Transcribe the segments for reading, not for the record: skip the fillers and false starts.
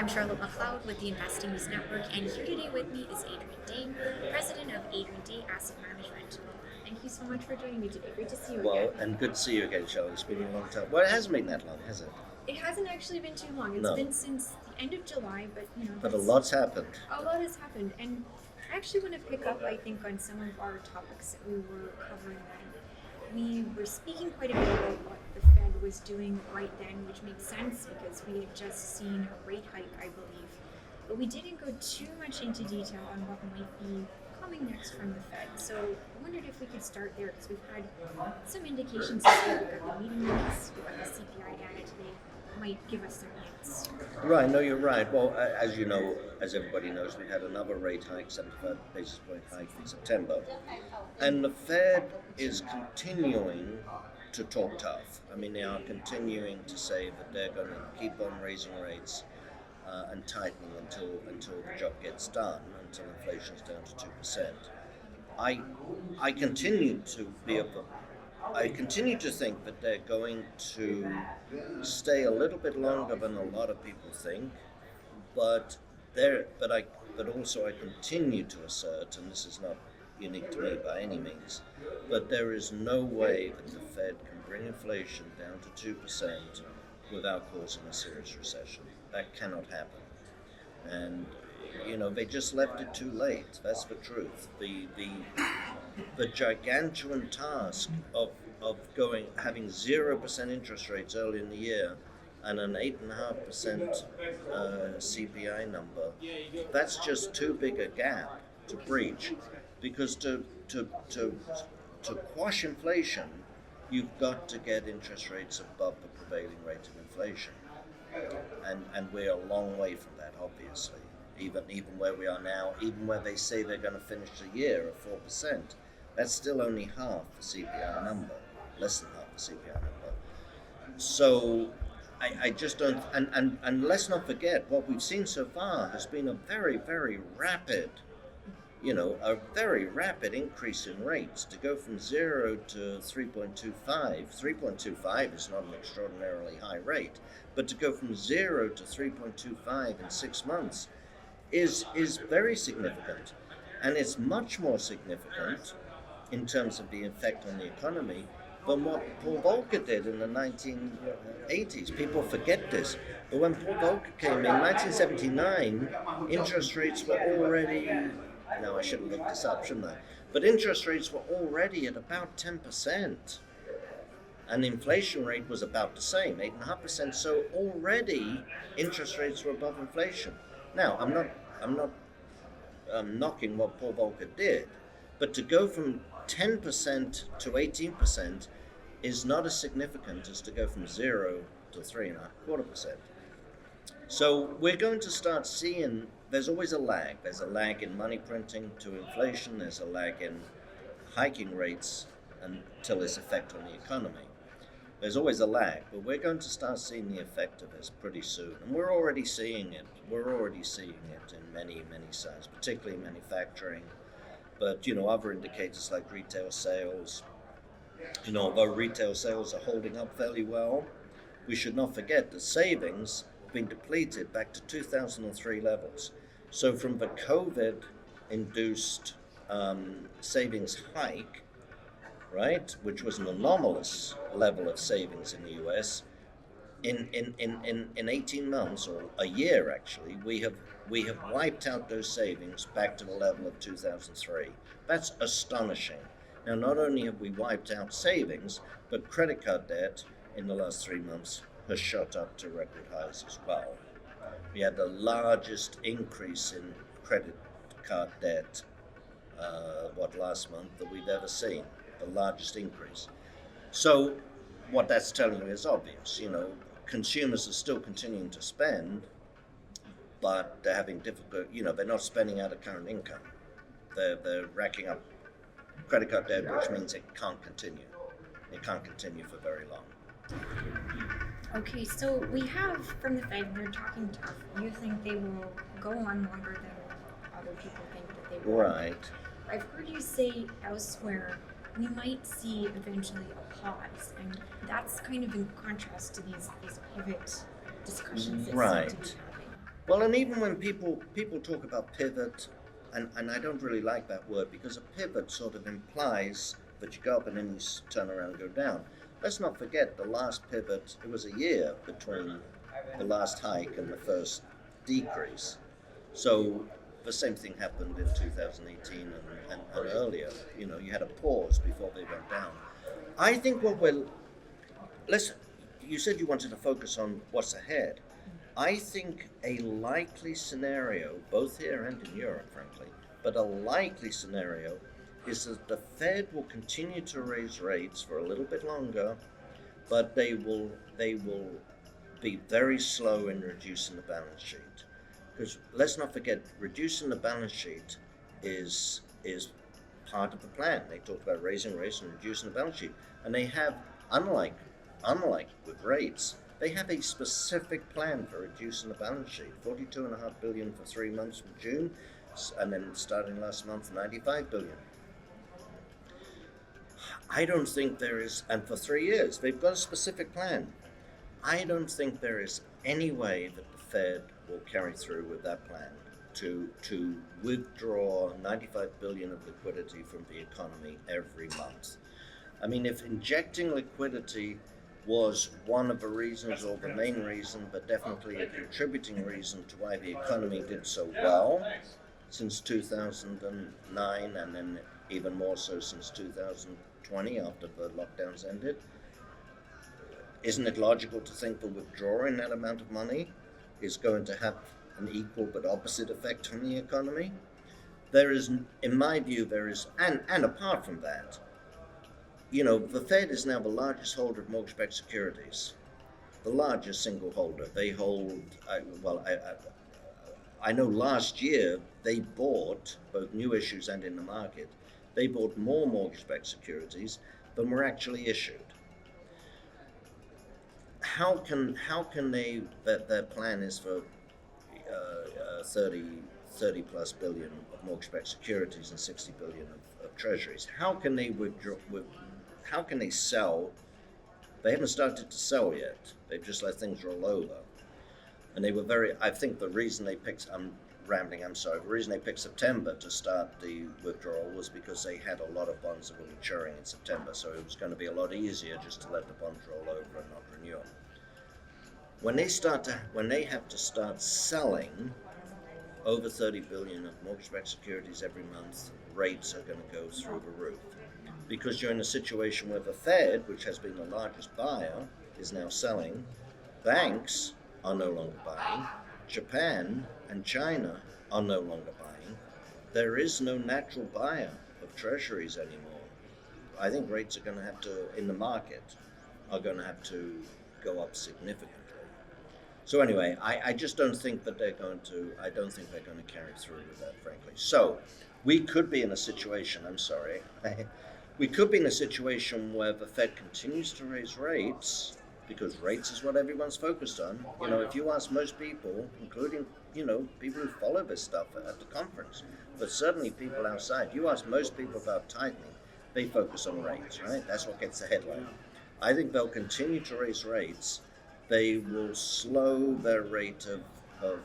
I'm Charlotte McLeod with the Investing News Network, and here today with me is Adrian Day, president of Adrian Day Asset Management. Thank you so much for joining me today. Great to see you Well, again. and good to see you again, Charlotte. It's been a long time. Well, it hasn't been that long, has it? It hasn't actually been too long. It's No. been since the end of July, but But a lot's happened. a lot has happened. And I actually want to pick up, I think, on some of our topics that we were covering then. We were speaking quite a bit about what the Fed was doing right then, which makes sense because we had just seen a rate hike, I believe. But we didn't go too much into detail on what might be coming next from the Fed. So I wondered if we could start there because we've had some indications that we've got the meeting minutes, we've got the CPI data today, might give us some hints. Right, no, you're right. Well, as you know, as everybody knows, we had another rate hike, 75 basis point hike in September. And the Fed is continuing to talk tough. I mean, they are continuing to say that they're going to keep on raising rates and tightening until the job gets done, until inflation's down to 2%. I continue to be of the I continue to think that they're going to stay a little bit longer than a lot of people think, but also I continue to assert, and this is not unique to me by any means, but there is no way that the Fed can bring inflation down to 2% without causing a serious recession. That cannot happen. And they just left it too late. That's the truth. The gargantuan task of having 0% interest rates early in the year and an 8.5% CPI number, that's just too big a gap to breach. Because to quash inflation, you've got to get interest rates above the prevailing rate of inflation. And we're a long way from that, obviously. Even where we are now, even where they say they're going to finish the year at 4%, that's still only half the CPI number, less than half the CPI number. So I just don't, and let's not forget, what we've seen so far has been a very, very rapid, a very rapid increase in rates. To go from 0 to 3.25, 3.25 is not an extraordinarily high rate, but to go from 0 to 3.25 in 6 months is very significant. And it's much more significant in terms of the effect on the economy than what Paul Volcker did in the 1980s. People forget this, but when Paul Volcker came in 1979, interest rates were already, now I should have looked this up, shouldn't I? But interest rates were already at about 10%. And the inflation rate was about the same, 8.5%. So already interest rates were above inflation. Now, I'm not knocking what Paul Volcker did, but to go from 10% to 18% is not as significant as to go from 0 to 3.25%. So we're going to start seeing, there's always a lag. There's a lag in money printing to inflation. There's a lag in hiking rates until its effect on the economy. There's always a lag, but we're going to start seeing the effect of this pretty soon. And we're already seeing it. We're already seeing it in many, many sides, particularly manufacturing. But, other indicators like retail sales, although retail sales are holding up fairly well, we should not forget that savings have been depleted back to 2003 levels. So from the COVID-induced savings hike, right, which was an anomalous level of savings in the US, in 18 months, or a year actually, we have wiped out those savings back to the level of 2003. That's astonishing. Now, not only have we wiped out savings, but credit card debt in the last 3 months has shot up to record highs as well. We had the largest increase in credit card debt, last month that we've ever seen, the largest increase. So what that's telling you is obvious. Consumers are still continuing to spend, but they're having difficult, they're not spending out of current income. They're racking up credit card debt, which means it can't continue. It can't continue for very long. Okay, so we have from the Fed, they're talking tough. You think they will go on longer than other people think that they will? Right. I've heard you say elsewhere we might see eventually a pause, and that's kind of in contrast to these pivot discussions that Right. seem to be happening. Well, and even when people talk about pivot, and I don't really like that word because a pivot sort of implies that you go up and then you turn around and go down. Let's not forget the last pivot. It was a year between the last hike and the first decrease. So the same thing happened in 2018 and earlier. You know, you had a pause before they went down. I think what we're let's. You said you wanted to focus on what's ahead. I think a likely scenario, both here and in Europe, frankly, but a likely scenario is that the Fed will continue to raise rates for a little bit longer, but they will be very slow in reducing the balance sheet. Because let's not forget, reducing the balance sheet is part of the plan. They talked about raising rates and reducing the balance sheet, and they have, unlike with rates, they have a specific plan for reducing the balance sheet. 42.5 billion for 3 months from June, and then starting last month, 95 billion. I don't think there is, and for 3 years, they've got a specific plan. I don't think there is any way that the Fed will carry through with that plan to withdraw 95 billion of liquidity from the economy every month. I mean, if injecting liquidity was one of the reasons or the main reason, but definitely a contributing reason to why the economy did so well since 2009, and then even more so since 2020 after the lockdowns ended, isn't it logical to think that withdrawing that amount of money is going to have an equal but opposite effect on the economy? There is, in my view, and apart from that, you know, the Fed is now the largest holder of mortgage-backed securities, the largest single holder. They hold, I know last year they bought, both new issues and in the market, they bought more mortgage-backed securities than were actually issued. How can they, that their plan is for 30 plus billion of mortgage-backed securities and 60 billion of treasuries? How can they withdraw? How can they sell? They haven't started to sell yet. They've just let things roll over. And they were very, I think the reason they picked, I'm rambling, I'm sorry, the reason they picked September to start the withdrawal was because they had a lot of bonds that were maturing in September. So it was going to be a lot easier just to let the bonds roll over and not renew them. When they have to start selling over 30 billion of mortgage-backed securities every month, rates are going to go through the roof. Because you're in a situation where the Fed, which has been the largest buyer, is now selling. Banks are no longer buying. Japan and China are no longer buying. There is no natural buyer of treasuries anymore. I think rates are going to have to, in the market, are going to have to go up significantly. So anyway, I just don't think that I don't think they're going to carry through with that, frankly. So we could be in a situation, we could be in a situation where the Fed continues to raise rates, because rates is what everyone's focused on. You know, if you ask most people, including, you know, people who follow this stuff at the conference, but certainly people outside, you ask most people about tightening, they focus on rates, right? That's what gets the headline. I think they'll continue to raise rates. They will slow their rate of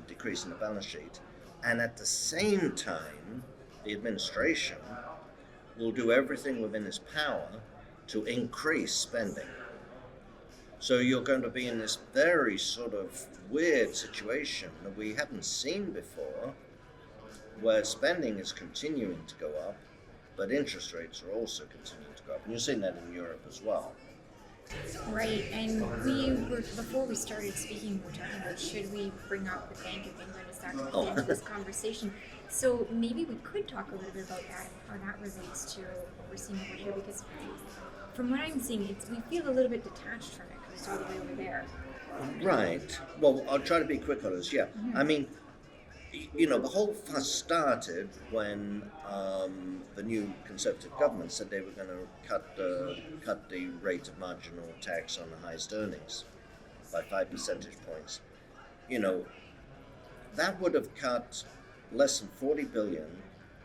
decreasing the balance sheet. And at the same time, the administration will do everything within its power to increase spending. So you're going to be in this very sort of weird situation that we haven't seen before, where spending is continuing to go up, but interest rates are also continuing to go up. And you're seeing that in Europe as well. Right, and before we started speaking, we were talking about should we bring up the Bank of England as that could into this conversation. So maybe we could talk a little bit about that, how that relates to what we're seeing over here, because from what I'm seeing, we feel a little bit detached from it because it's all the way over there. Right. Well, I'll try to be quick on this. Yeah. Mm-hmm. I mean, you know, the whole fuss started when the new Conservative government said they were going to cut the rate of marginal tax on the highest earnings by 5 percentage points. You know, that would have cut less than 40 billion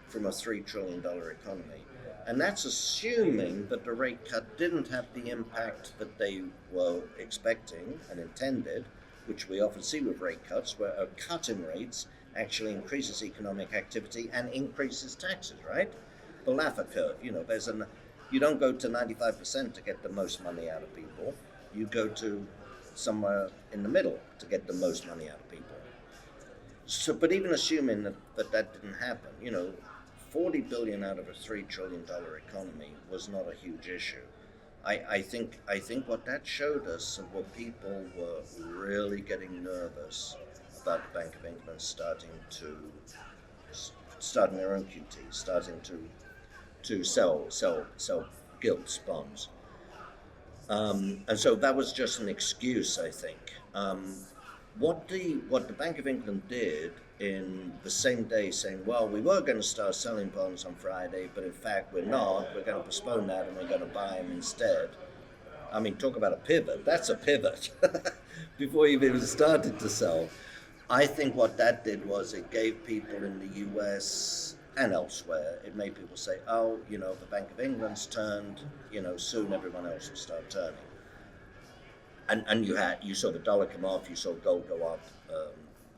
from a $3 trillion economy. And that's assuming that the rate cut didn't have the impact that they were expecting and intended which we often see with rate cuts, where a cut in rates actually increases economic activity and increases taxes, right? The Laffer curve, you don't go to 95% to get the most money out of people. You go to somewhere in the middle to get the most money out of people. So, but even assuming that didn't happen, 40 billion out of a $3 trillion economy was not a huge issue. I think what that showed us and what people were really getting nervous about the Bank of England starting their own QT, starting to sell gilts, bonds. And so that was just an excuse, I think. What the Bank of England did in the same day, saying, well, we were going to start selling bonds on Friday, but in fact we're not. We're going to postpone that and we're going to buy them instead. I mean, talk about a pivot. That's a pivot. Before you've even started to sell. I think what that did was it gave people in the US and elsewhere, it made people say, oh, the Bank of England's turned, soon everyone else will start turning. And you saw the dollar come off, you saw gold go up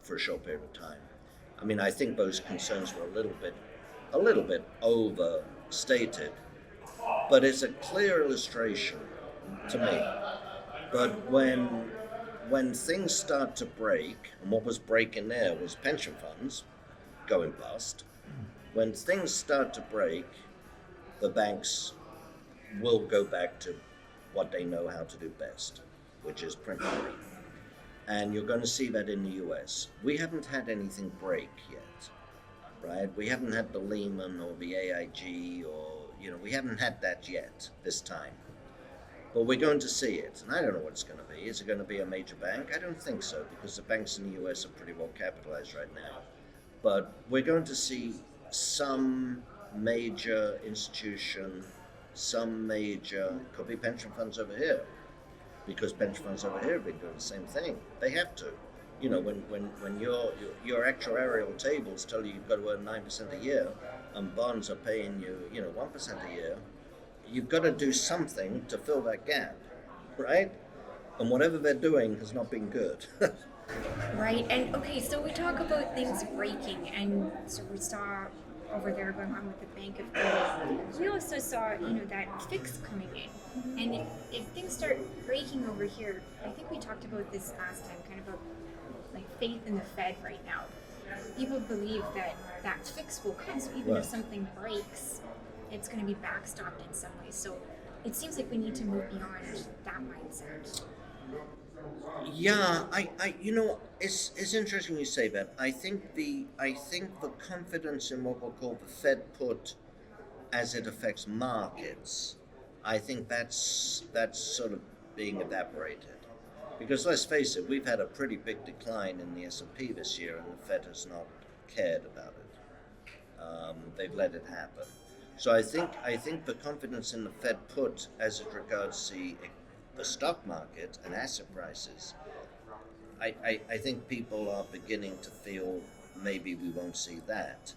for a short period of time. I mean, I think those concerns were a little bit overstated, but it's a clear illustration to me. But when things start to break, and what was breaking there was pension funds going bust. When things start to break, the banks will go back to what they know how to do best, which is print money. And you're going to see that in the US. We haven't had anything break yet, right? We haven't had the Lehman or the AIG or, we haven't had that yet this time. But we're going to see it, and I don't know what it's going to be. Is it going to be a major bank? I don't think so, because the banks in the US are pretty well capitalized right now. But we're going to see some major institution, could be pension funds over here, because pension funds over here have been doing the same thing. They have to. When your actuarial tables tell you you've got to earn 9% a year, and bonds are paying you, 1% a year, you've got to do something to fill that gap, right? And whatever they're doing has not been good. Right, and okay, so we talk about things breaking, and so we saw over there going on with the Bank of England. We also saw, that fix coming in, and if things start breaking over here, I think we talked about this last time, kind of about like faith in the Fed right now. People believe that fix will come, so even if something breaks, it's going to be backstopped in some way. So it seems like we need to move beyond that mindset. Yeah, it's interesting you say that. I think the confidence in what we'll call the Fed put as it affects markets, I think that's sort of being evaporated. Because let's face it, we've had a pretty big decline in the S&P this year, and the Fed has not cared about it. They've let it happen. So I think the confidence in the Fed put as it regards the stock market and asset prices, I think people are beginning to feel maybe we won't see that.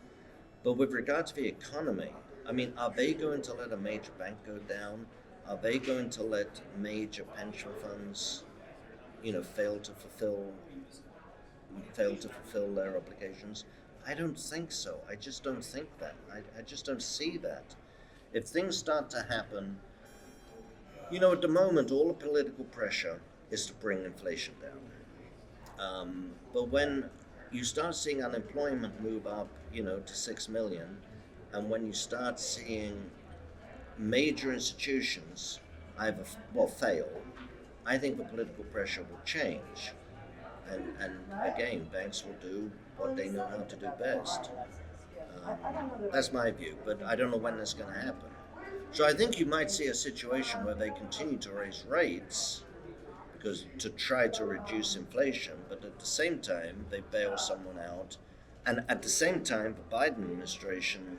But with regard to the economy, I mean, are they going to let a major bank go down? Are they going to let major pension funds, fail to fulfill their obligations? I don't think so. I just don't think that. I just don't see that. If things start to happen, at the moment, all the political pressure is to bring inflation down. But when you start seeing unemployment move up, to 6 million, and when you start seeing major institutions fail, I think the political pressure will change. And again, banks will do what they know how to do best. That's my view, but I don't know when that's going to happen. So I think you might see a situation where they continue to raise rates to try to reduce inflation, but at the same time they bail someone out. And at the same time, the Biden administration,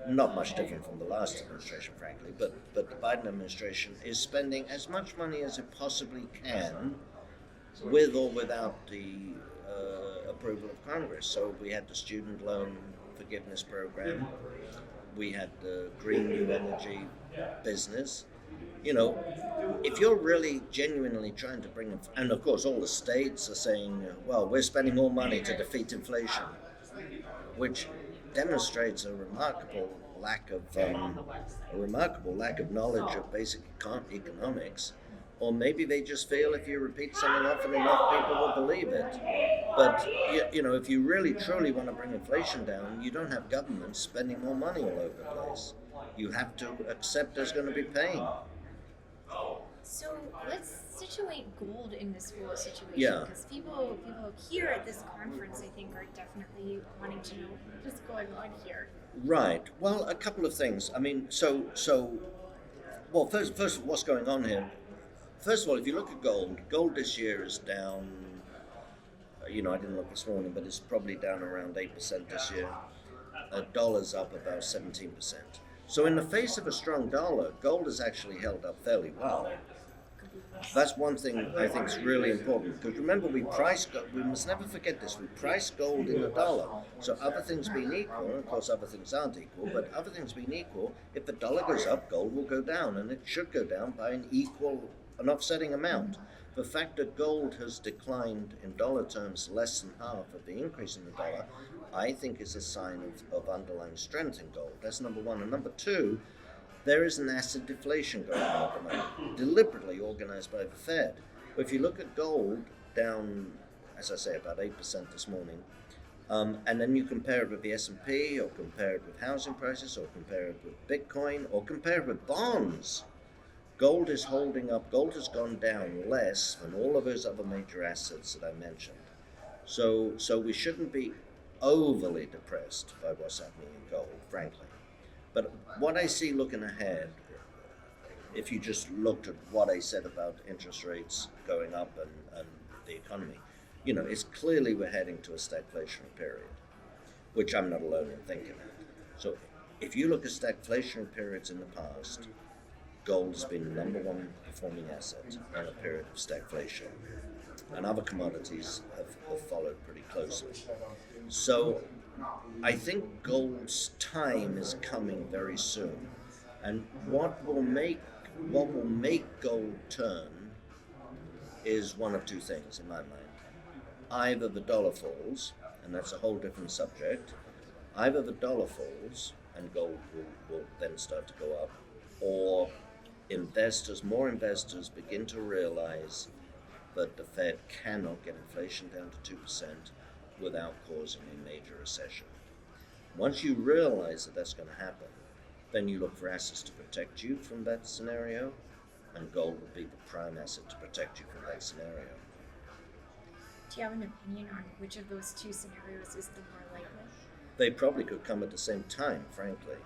not much different from the last administration, frankly, but the Biden administration is spending as much money as it possibly can, with or without the approval of Congress. So we had the student loan forgiveness program, we had the green new energy business, You know, if you're really genuinely trying to bring, and of course all the states are saying, well, we're spending more money to defeat inflation, which demonstrates a remarkable lack of knowledge of basic economics. Or maybe they just feel if you repeat something often enough, people will believe it. But if you really truly want to bring inflation down, you don't have governments spending more money all over the place. You have to accept there's going to be pain. So let's situate gold in this whole situation, Yeah. because people here at this conference, I think, are definitely wanting to know what's going on here. Right. Well, a couple of things. I mean, well, first of all, what's going on here? First of all, if you look at gold this year is down. I didn't look this morning, but it's probably down around 8% this year. Dollar's up about 17%. So in the face of a strong dollar, gold has actually held up fairly well. That's one thing I think is really important, because remember, we must never forget this, we price gold in the dollar. So other things being equal, and of course other things aren't equal, but other things being equal, if the dollar goes up, gold will go down, and it should go down by an offsetting amount. The fact that gold has declined in dollar terms less than half of the increase in the dollar, I think is a sign of underlying strength in gold. That's number one. And number two, there is an asset deflation going on at the moment, deliberately organized by the Fed. But if you look at gold, down, as I say, about 8% this morning, and then you compare it with the S&P, or compare it with housing prices, or compare it with Bitcoin, or compare it with bonds, gold is holding up. Gold has gone down less than all of those other major assets that I mentioned. So we shouldn't be overly depressed by what's happening in gold, frankly. But what I see looking ahead, if you just looked at what I said about interest rates going up and the economy, it's clearly we're heading to a stagflationary period, which I'm not alone in thinking that. So if you look at stagflationary periods in the past, gold has been the number one performing asset in a period of stagflation, and other commodities have followed pretty closely. So I think gold's time is coming very soon, and what will make gold turn is one of two things in my mind. Either the dollar falls, and that's a whole different subject. Either the dollar falls and gold will then start to go up, or more investors begin to realize that the Fed cannot get inflation down to 2% without causing a major recession. Once you realize that that's going to happen, then you look for assets to protect you from that scenario, and gold would be the prime asset to protect you from that scenario. Do you have an opinion on which of those two scenarios is the more likely? They probably could come at the same time, frankly.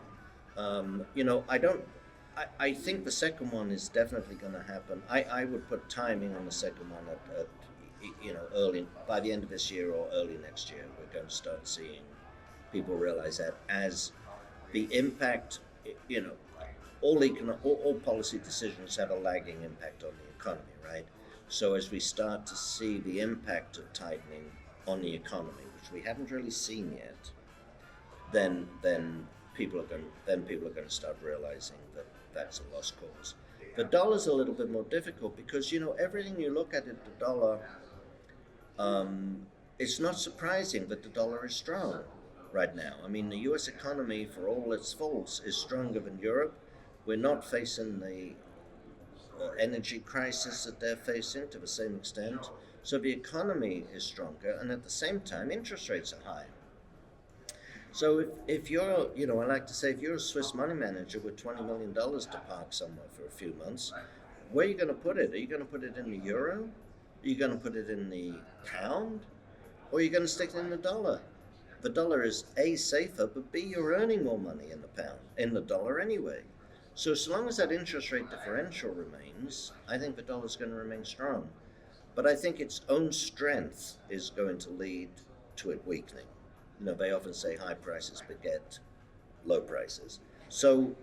I think the second one is definitely going to happen. I would put timing on the second one at early, by the end of this year or early next year. We're going to start seeing people realize that as the impact, all policy decisions have a lagging impact on the economy, right? So as we start to see the impact of tightening on the economy, which we haven't really seen yet, then people are going to start realizing that that's a lost cause. The dollar's a little bit more difficult because everything you look at the dollar. It's not surprising that the dollar is strong right now. I mean, the U.S. economy, for all its faults, is stronger than Europe. We're not facing the energy crisis that they're facing to the same extent. So the economy is stronger, and at the same time, interest rates are high. So if you're, I like to say, if you're a Swiss money manager with $20 million to park somewhere for a few months, where are you going to put it? Are you going to put it in the euro? Are you going to put it in the pound? Or are you going to stick it in the dollar? The dollar is A, safer, but B, you're earning more money in the dollar anyway. So as long as that interest rate differential remains, I think the dollar's going to remain strong. But I think its own strength is going to lead to it weakening. They often say high prices beget low prices. So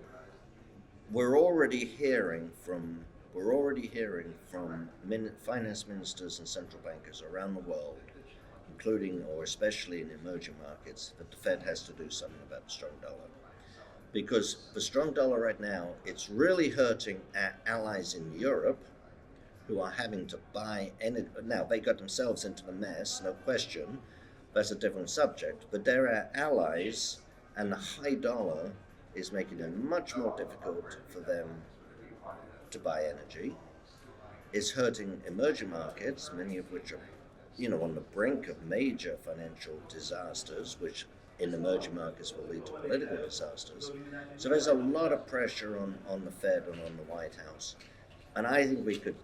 we're already hearing from finance ministers and central bankers around the world, including or especially in emerging markets, that the Fed has to do something about the strong dollar. because the strong dollar right now, it's really hurting our allies in Europe who are having to buy energy. Now, they got themselves into the mess, no question. That's a different subject. But they're our allies, and the high dollar is making it much more difficult for them to buy energy. It's hurting emerging markets, many of which are, on the brink of major financial disasters, which in emerging markets will lead to political disasters. So there's a lot of pressure on the Fed and on the White House. And I think we could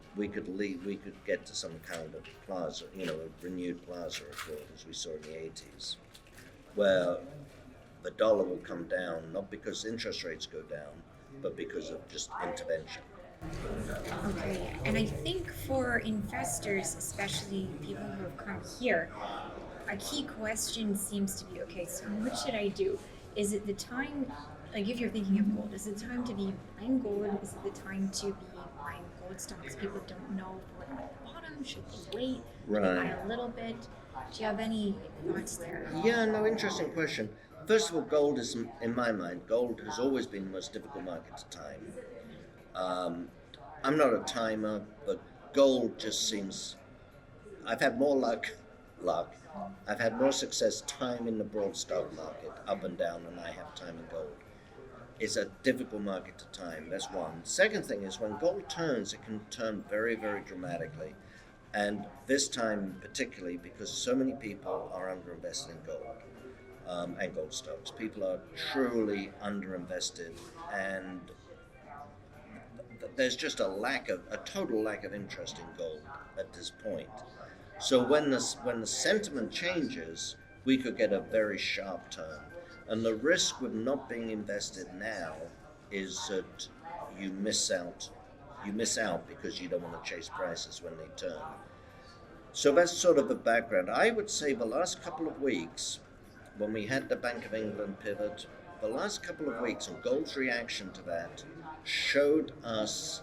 get to some kind of plaza, a renewed plaza accord as we saw in the 80s, where the dollar will come down, not because interest rates go down, but because of just intervention. Okay, and I think for investors, especially people who have come here, a key question seems to be, okay, so what should I do? Is it the time, like if you're thinking of gold, is it time to be buying gold? Is it the time to be buying gold stocks? People don't know if we're at the bottom. Should they wait? Should they buy a little bit? Do you have any thoughts there? Yeah, no, interesting question. First of all, gold is, in my mind, gold has always been the most difficult market to time. I'm not a timer, but gold just seems. I've had more luck. I've had more success timing the broad stock market up and down than I have timing gold. It's a difficult market to time. That's one. Second thing is when gold turns, it can turn very, very dramatically. And this time particularly because so many people are underinvested in gold and gold stocks. People are truly underinvested, and there's just a total lack of interest in gold at this point. So when the sentiment changes, we could get a very sharp turn. And the risk with not being invested now is that you miss out. You miss out because you don't want to chase prices when they turn. So that's sort of the background. I would say the last couple of weeks, when we had the Bank of England pivot, the last couple of weeks and gold's reaction to that showed us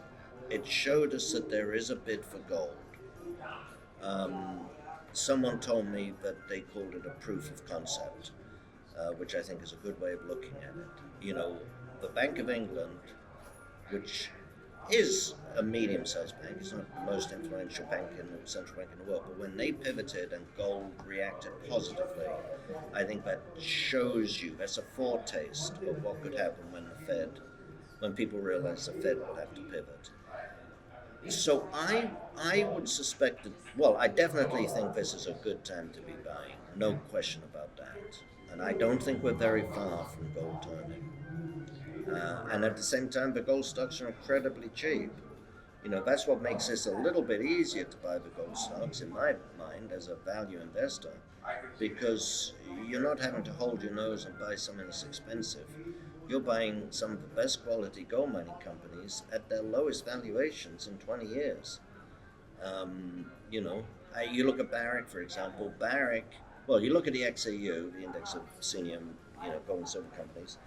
that there is a bid for gold. Someone told me that they called it a proof of concept, which I think is a good way of looking at it. The Bank of England, which is a medium-sized bank, it's not the most influential bank in the central bank in the world, but when they pivoted and gold reacted positively, I think that shows you, that's a foretaste of what could happen when people realize the Fed will have to pivot. So I would suspect that, well, I definitely think this is a good time to be buying, no question about that. And I don't think we're very far from gold turning. And at the same time, the gold stocks are incredibly cheap. That's what makes this a little bit easier to buy the gold stocks, in my mind, as a value investor, because you're not having to hold your nose and buy something that's expensive. You're buying some of the best quality gold mining companies at their lowest valuations in 20 years. You look at Barrick, for example. You look at the XAU, the index of senior, gold and silver companies.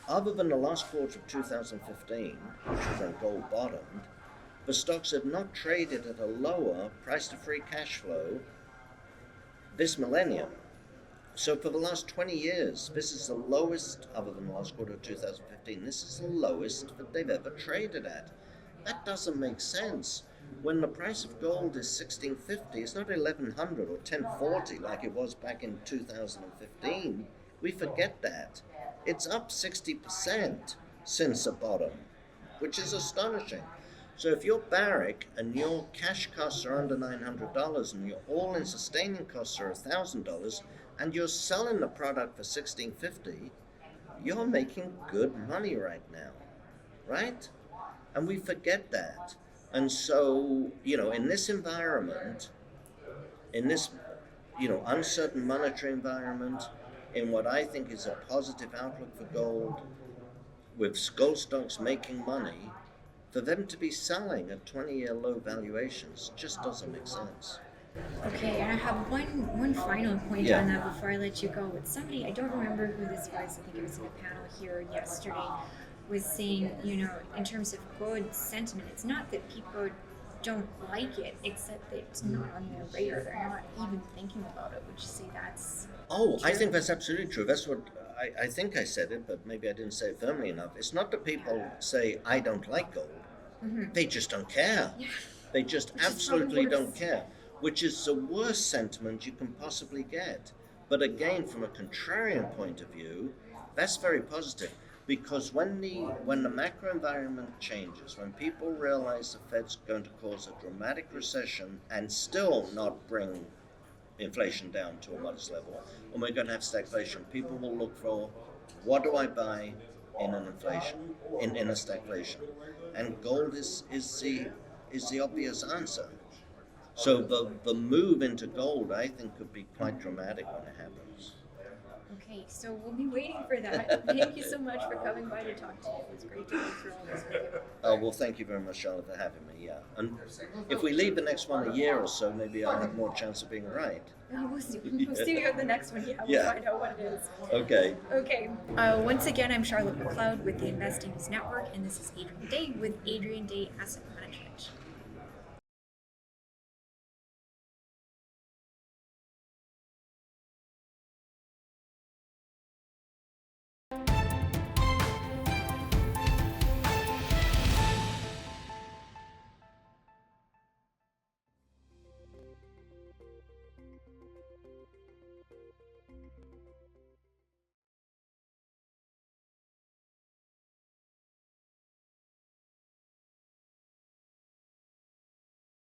Other than the last quarter of 2015, which was when gold bottomed, the stocks have not traded at a lower price to free cash flow this millennium. So for the last 20 years, this is the lowest, other than the last quarter of 2015, this is the lowest that they've ever traded at. That doesn't make sense. When the price of gold is $1,650, it's not $1,100 or $1,040 like it was back in 2015. We forget that. It's up 60% since the bottom, which is astonishing. So if you're Barrick and your cash costs are under $900 and your all-in sustaining costs are $1,000 and you're selling the product for $1,650, you're making good money right now, right? And we forget that. And so, in this environment, in this, uncertain monetary environment, in what I think is a positive outlook for gold, with gold stocks making money, for them to be selling at 20-year low valuations just doesn't make sense. Okay, and I have one final point on that before I let you go. It's somebody, I don't remember who this was, I think it was in the panel here yesterday, was saying, in terms of good sentiment, it's not that people don't like it, except that it's not on their radar. They're not even thinking about it. Would you say that's true? I think that's absolutely true. That's what I think I said it, but maybe I didn't say it firmly enough. It's not that people say, I don't like gold. Mm-hmm. They just don't care. Yeah. They just Which is absolutely probably worse. don't care, which is the worst sentiment you can possibly get. But again, from a contrarian point of view, that's very positive because when the macro environment changes, when people realize the Fed's going to cause a dramatic recession and still not bring inflation down to a modest level, and we're going to have stagflation, people will look for what do I buy in an inflation, in a stagflation, and gold is the obvious answer. So the move into gold, I think, could be quite dramatic when it happens. Okay, so we'll be waiting for that. Thank you so much for coming by to talk to me. It was great to go through all this with you. Oh, well, thank you very much, Charlotte, for having me. Yeah, and if we leave the next one a year or so, maybe I'll have more chance of being right. We'll see. We'll see you at the next one. Yeah, we'll Yeah. find out what it is. Okay. Okay. Once again, I'm Charlotte McLeod with the Investing News Network, and this is Adrian Day with Adrian Day Asset Management.